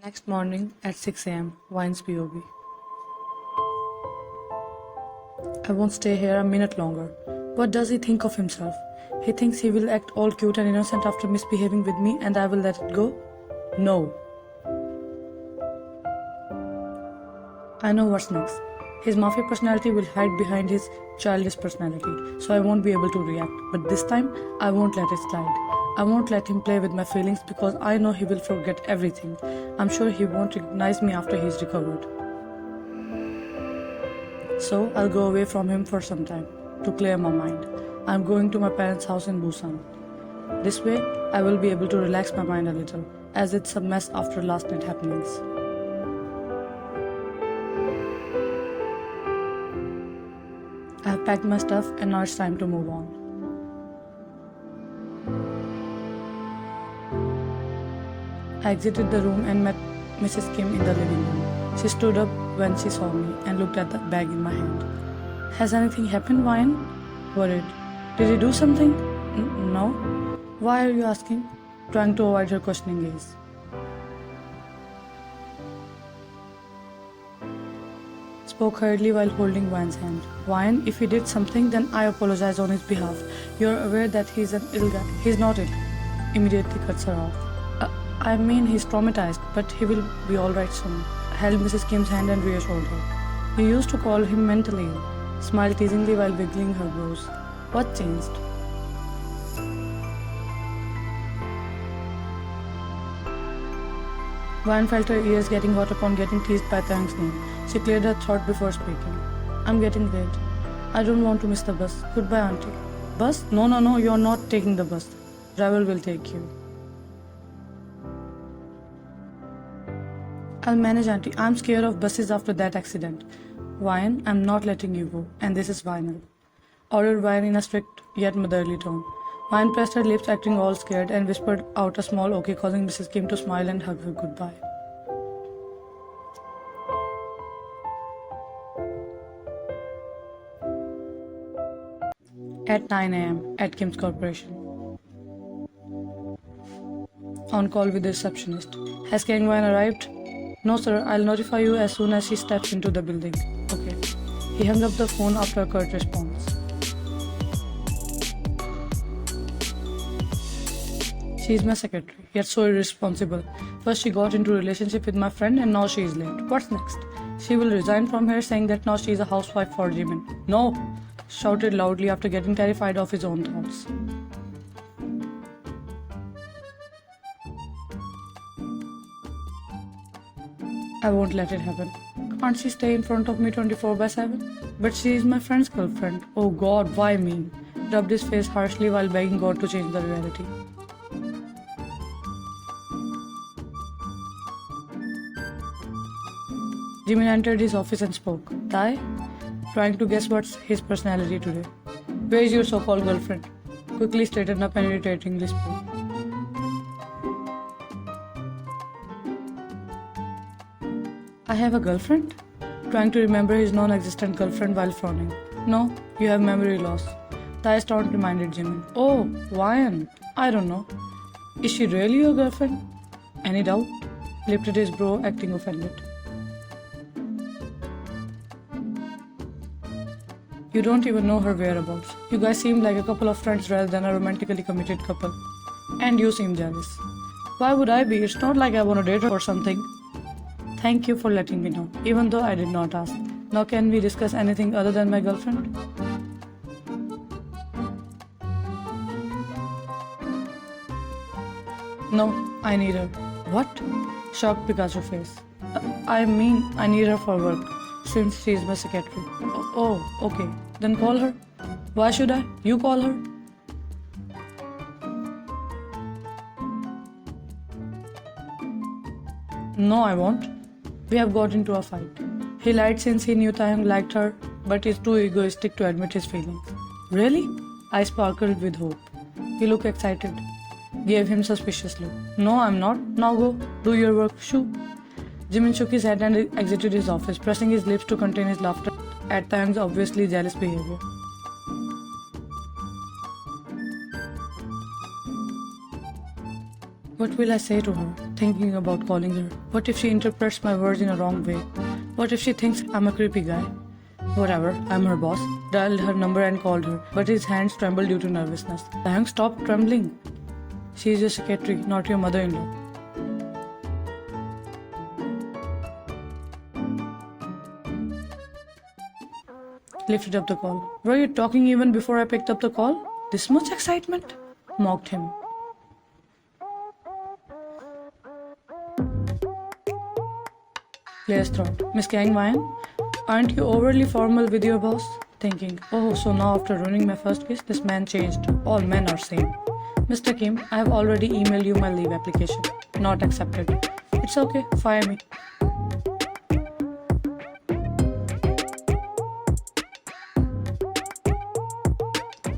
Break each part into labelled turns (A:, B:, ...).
A: Next morning at 6 a.m. Wine's POV. I won't stay here a minute longer. What does he think of himself? He thinks he will act all cute and innocent after misbehaving with me and I will let it go? No. I know what's next. His Mafia personality will hide behind his childish personality, so I won't be able to react. But this time, I won't let it slide. I won't let him play with my feelings because I know he will forget everything. I'm sure he won't recognize me after he's recovered. So I'll go away from him for some time to clear my mind. I'm going to my parents' house in Busan. This way, I will be able to relax my mind a little, as it's a mess after last night happenings. I have packed my stuff and now it's time to move on. I exited the room and met Mrs. Kim in the living room. She stood up when she saw me and looked at the bag in my hand. Has anything happened, Ryan? Worried. Did he do something? No. Why are you asking? Trying to avoid her questioning gaze. Spoke hurriedly while holding Ryan's hand. Ryan, if he did something, then I apologize on his behalf. You're aware that he's an ill guy. He's not ill. Immediately cuts her off. I mean, he's traumatized, but he will be alright soon. Held Mrs. Kim's hand and reassured her. You used to call him mentally ill. Smiled teasingly while wiggling her brows. What changed? Ryan felt her ears getting hot upon getting teased by Taehyung's name. She cleared her throat before speaking. I'm getting late. I don't want to miss the bus. Goodbye, auntie. Bus? No, you're not taking the bus. Driver will take you. I'll manage, auntie. I'm scared of buses after that accident. Ryan, I'm not letting you go. And this is final. Ordered Ryan in a strict yet motherly tone. Ryan pressed her lips, acting all scared, and whispered out a small okay, causing Mrs. Kim to smile and hug her goodbye. At 9 a.m. at Kim's Corporation. On call with the receptionist. Has Kang Ryan arrived? No, sir. I'll notify you as soon as she steps into the building. Okay. He hung up the phone after a curt response. She's my secretary, yet so irresponsible. First she got into a relationship with my friend and now she is late. What's next? She will resign from here saying that now she is a housewife for Jimin. No! Shouted loudly after getting terrified of his own thoughts. I won't let it happen. Can't she stay in front of me 24/7? But she is my friend's girlfriend. Oh God, why me? Rubbed his face harshly while begging God to change the reality. Jimin entered his office and spoke. Tai? Trying to guess what's his personality today. Where is your so-called girlfriend? Quickly straightened up and irritatingly spoke. I have a girlfriend? Trying to remember his non-existent girlfriend while frowning. No, you have memory loss. Tai's taunt reminded Jimin. Oh, Ryan. I don't know. Is she really your girlfriend? Any doubt? Lifted his brow, acting offended. You don't even know her whereabouts. You guys seem like a couple of friends rather than a romantically committed couple. And you seem jealous. Why would I be? It's not like I want to date her or something. Thank you for letting me know, even though I did not ask. Now can we discuss anything other than my girlfriend? No, I need her. What? Shocked Pikachu face. I mean, I need her for work, since she is my secretary. Oh, okay. Then call her. Why should I? You call her. No, I won't. We have got into a fight. He lied since he knew Taehyung liked her, but is too egoistic to admit his feelings. Really? I sparkled with hope. You look excited. Gave him suspicious look. No, I'm not. Now go. Do your work. Shoo. Jimin shook his head and exited his office, pressing his lips to contain his laughter at Taehyung's obviously jealous behavior. What will I say to her? Thinking about calling her. What if she interprets my words in a wrong way? What if she thinks I'm a creepy guy? Whatever, I'm her boss. Dialed her number and called her, but his hands trembled due to nervousness. Taehyung, stop trembling. She is your secretary, not your mother-in-law. Lifted up the call. Were you talking even before I picked up the call? This much excitement? Mocked him. Player's thought. Miss Kang Wyan, aren't you overly formal with your boss? Thinking, oh, so now after ruining my first kiss, this man changed. All men are same. Mr. Kim, I have already emailed you my leave application. Not accepted. It's okay, fire me.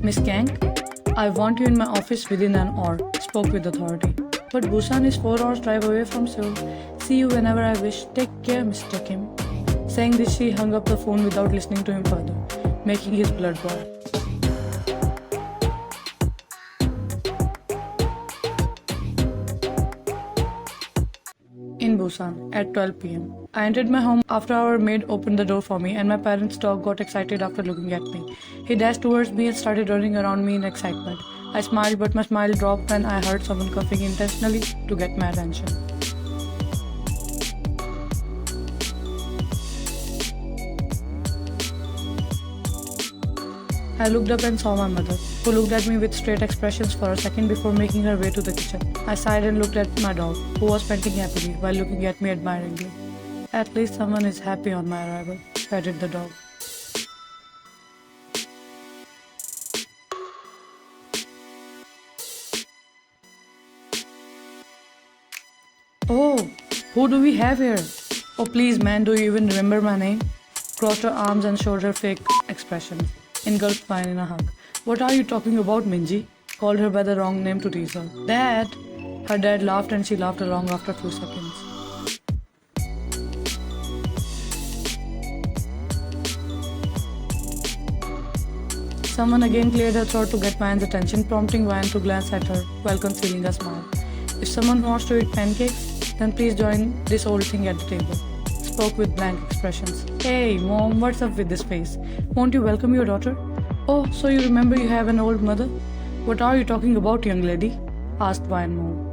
A: Miss Kang, I want you in my office within an hour. Spoke with authority. But Busan is 4 hours drive away from Seoul. See you whenever I wish. Take care, Mr. Kim. Saying this, she hung up the phone without listening to him further, making his blood boil. In Busan at 12 p.m. I entered my home after our maid opened the door for me and my parents' dog got excited after looking at me. He dashed towards me and started running around me in excitement. I smiled, but my smile dropped when I heard someone coughing intentionally to get my attention. I looked up and saw my mother, who looked at me with straight expressions for a second before making her way to the kitchen. I sighed and looked at my dog, who was panting happily while looking at me admiringly. At least someone is happy on my arrival, petted the dog. Oh, who do we have here? Oh please man, do you even remember my name? Crossed her arms and showed her fake expressions. Engulfed mine in a hug. What are you talking about, Minji? Called her by the wrong name to tease her. Dad! Her dad laughed and she laughed along after a few seconds. Someone again cleared her throat to get Vian's attention, prompting Vian to glance at her while concealing a smile. If someone wants to eat pancakes, then please join this old thing at the table. Spoke with blank expressions. Hey, Mom, what's up with this face? Won't you welcome your daughter? Oh, so you remember you have an old mother? What are you talking about, young lady? Asked Vian Mom.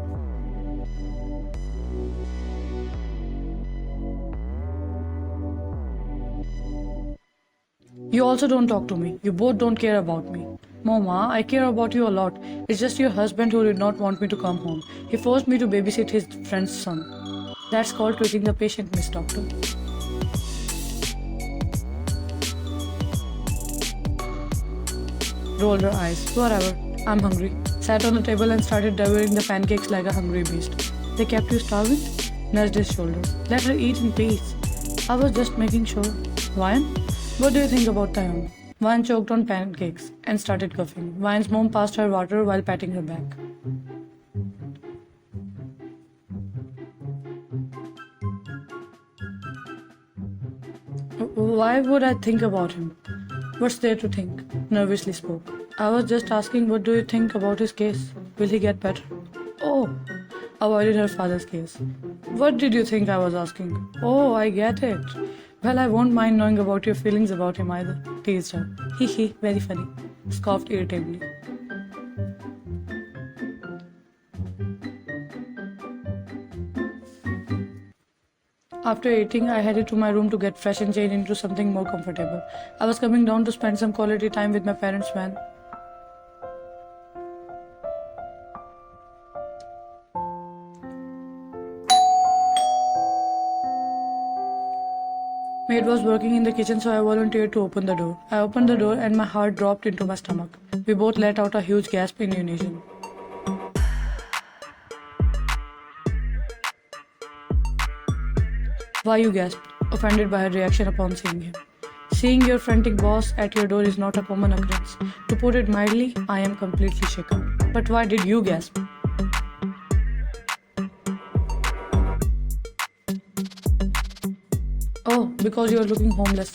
A: You also don't talk to me. You both don't care about me. Mama, I care about you a lot. It's just your husband who did not want me to come home. He forced me to babysit his friend's son. That's called treating the patient, Miss Doctor. Rolled her eyes. Whatever. I'm hungry. Sat on the table and started devouring the pancakes like a hungry beast. They kept you starving? Nudged his shoulders. Let her eat in peace. I was just making sure. Vian? What do you think about Taehyung? Vian choked on pancakes and started coughing. Vian's mom passed her water while patting her back. Why would I think about him? What's there to think? Nervously spoke. I was just asking, what do you think about his case? Will he get better? Oh, avoided her father's case. What did you think I was asking? Oh, I get it. Well, I won't mind knowing about your feelings about him either. Teased her. Hee hee, very funny. Scoffed irritably. After eating, I headed to my room to get fresh and change into something more comfortable. I was coming down to spend some quality time with my parents when maid was working in the kitchen, so I volunteered to open the door. I opened the door and my heart dropped into my stomach. We both let out a huge gasp in unison. Why, you gasped, offended by her reaction upon seeing him. Seeing your frantic boss at your door is not a common occurrence. To put it mildly, I am completely shaken. But why did you gasp? Oh, because you are looking homeless.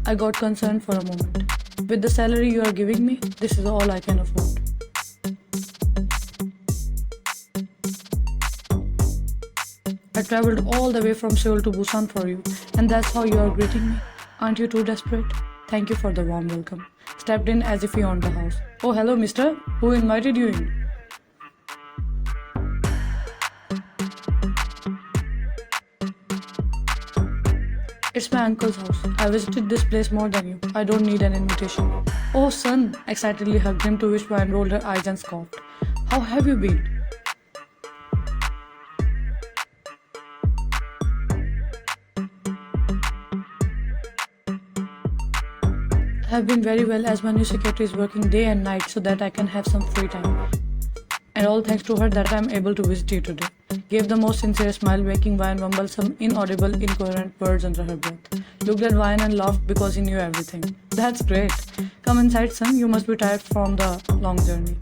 A: I got concerned for a moment. With the salary you are giving me, this is all I can afford. traveled all the way from Seoul to Busan for you, and that's how you are greeting me. Aren't you too desperate? Thank you for the warm welcome. Stepped in as if he owned the house. Oh, hello, mister. Who invited you in? It's my uncle's house. I visited this place more than you. I don't need an invitation. Oh, son, excitedly hugged him, to which Vine rolled her eyes and scoffed. How have you been? I've been very well, as my new secretary is working day and night so that I can have some free time. And all thanks to her that I'm able to visit you today. Gave the most sincere smile, making Vine mumble some inaudible, incoherent words under her breath. Looked at Vine and laughed because he knew everything. That's great. Come inside, son. You must be tired from the long journey.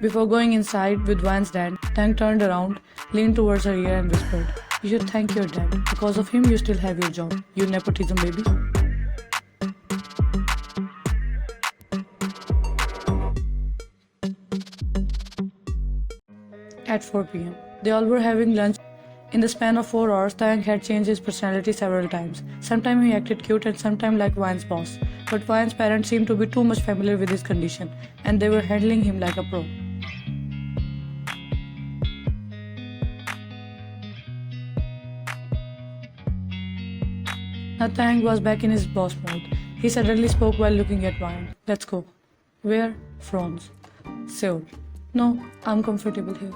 A: Before going inside with Vine's dad, Tang turned around, leaned towards her ear and whispered, You should thank your dad. Because of him, you still have your job. You nepotism baby. At 4 p.m. They all were having lunch. In the span of 4 hours, Taehyung had changed his personality several times. Sometimes he acted cute and sometimes like Vine's boss. But Vine's parents seemed to be too much familiar with his condition, and they were handling him like a pro. Now Taehyung was back in his boss mode. He suddenly spoke while looking at Vine. Let's go. Where? France. Seoul. No, I'm comfortable here.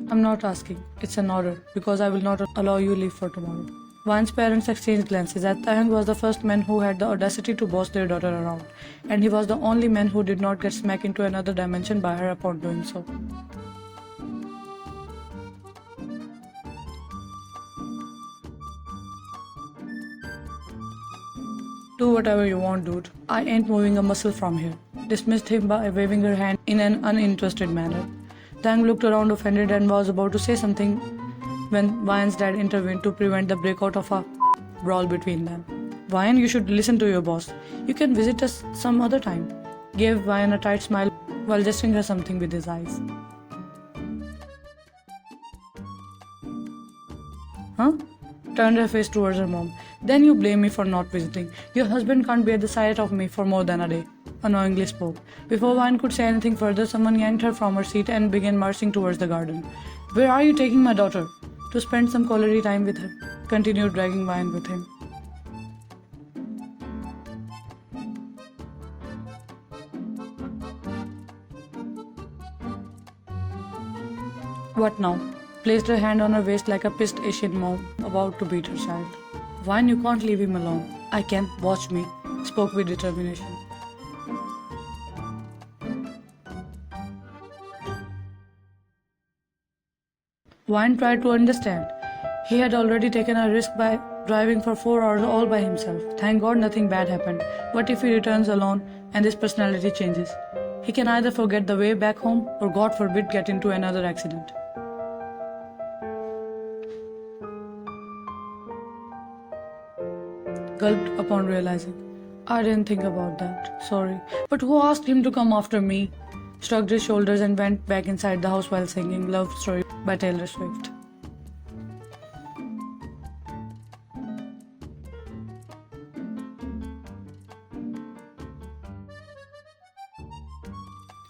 A: I'm not asking. It's an order, because I will not allow you leave for tomorrow. Vine's parents exchanged glances, as Taehyung was the first man who had the audacity to boss their daughter around, and he was the only man who did not get smacked into another dimension by her upon doing so. Do whatever you want, dude. I ain't moving a muscle from here. Dismissed him by waving her hand in an uninterested manner. Tang looked around offended and was about to say something when Vine's dad intervened to prevent the breakout of a brawl between them. Vine, you should listen to your boss. You can visit us some other time. Gave Vine a tight smile while gesturing her something with his eyes. Huh? Turned her face towards her mom. Then you blame me for not visiting. Your husband can't bear the sight of me for more than a day. Annoyingly spoke. Before Vine could say anything further, someone yanked her from her seat and began marching towards the garden. Where are you taking my daughter? To spend some quality time with her. Continued dragging Vine with him. What now? Placed her hand on her waist like a pissed Asian mom about to beat her child. Vine, you can't leave him alone. I can. Watch me. Spoke with determination. Vine tried to understand. He had already taken a risk by driving for 4 hours all by himself. Thank God nothing bad happened. What if he returns alone and his personality changes? He can either forget the way back home or, God forbid, get into another accident. Gulped upon realizing. I didn't think about that. Sorry. But who asked him to come after me? Shrugged his shoulders and went back inside the house while singing Love Story by Taylor Swift.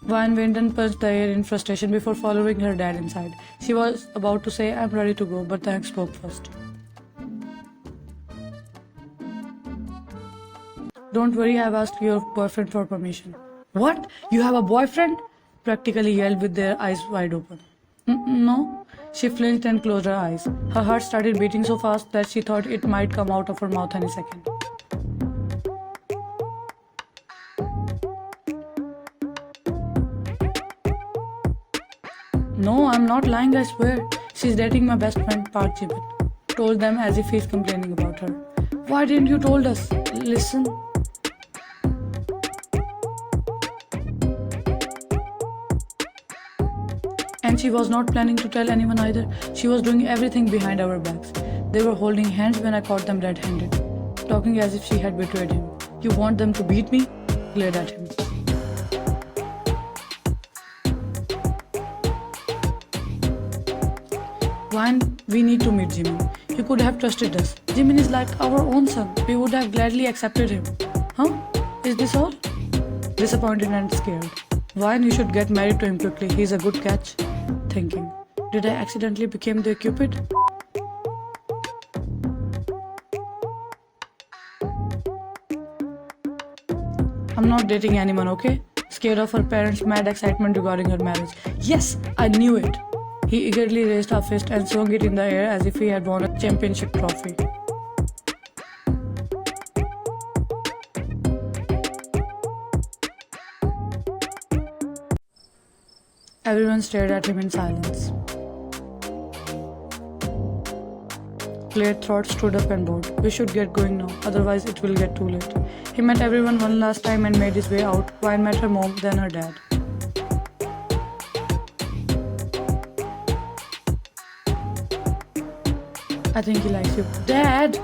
A: Vine went and punched the air in frustration before following her dad inside. She was about to say, I'm ready to go, but Thanks spoke first. Don't worry, I've asked your boyfriend for permission. What? You have a boyfriend? Practically yelled with their eyes wide open. No. She flinched and closed her eyes. Her heart started beating so fast that she thought it might come out of her mouth any second. No, I'm not lying, I swear. She's dating my best friend, Park Jimin. Told them as if he's complaining about her. Why didn't you told us? Listen. And she was not planning to tell anyone either. She was doing everything behind our backs. They were holding hands when I caught them red-handed, talking as if she had betrayed him. You want them to beat me? Glared at him. Wine, we need to meet Jimin. You could have trusted us. Jimin is like our own son. We would have gladly accepted him. Huh? Is this all? Disappointed and scared. Wine, you should get married to him quickly. He's a good catch. Thinking. Did I accidentally become their Cupid? I'm not dating anyone, okay? Scared of her parents' mad excitement regarding her marriage. Yes, I knew it. He eagerly raised her fist and swung it in the air as if he had won a championship trophy. Everyone stared at him in silence. Claire's throat stood up and bowed. We should get going now, otherwise it will get too late. He met everyone one last time and made his way out. Wine met her mom, then her dad. I think he likes you. Dad!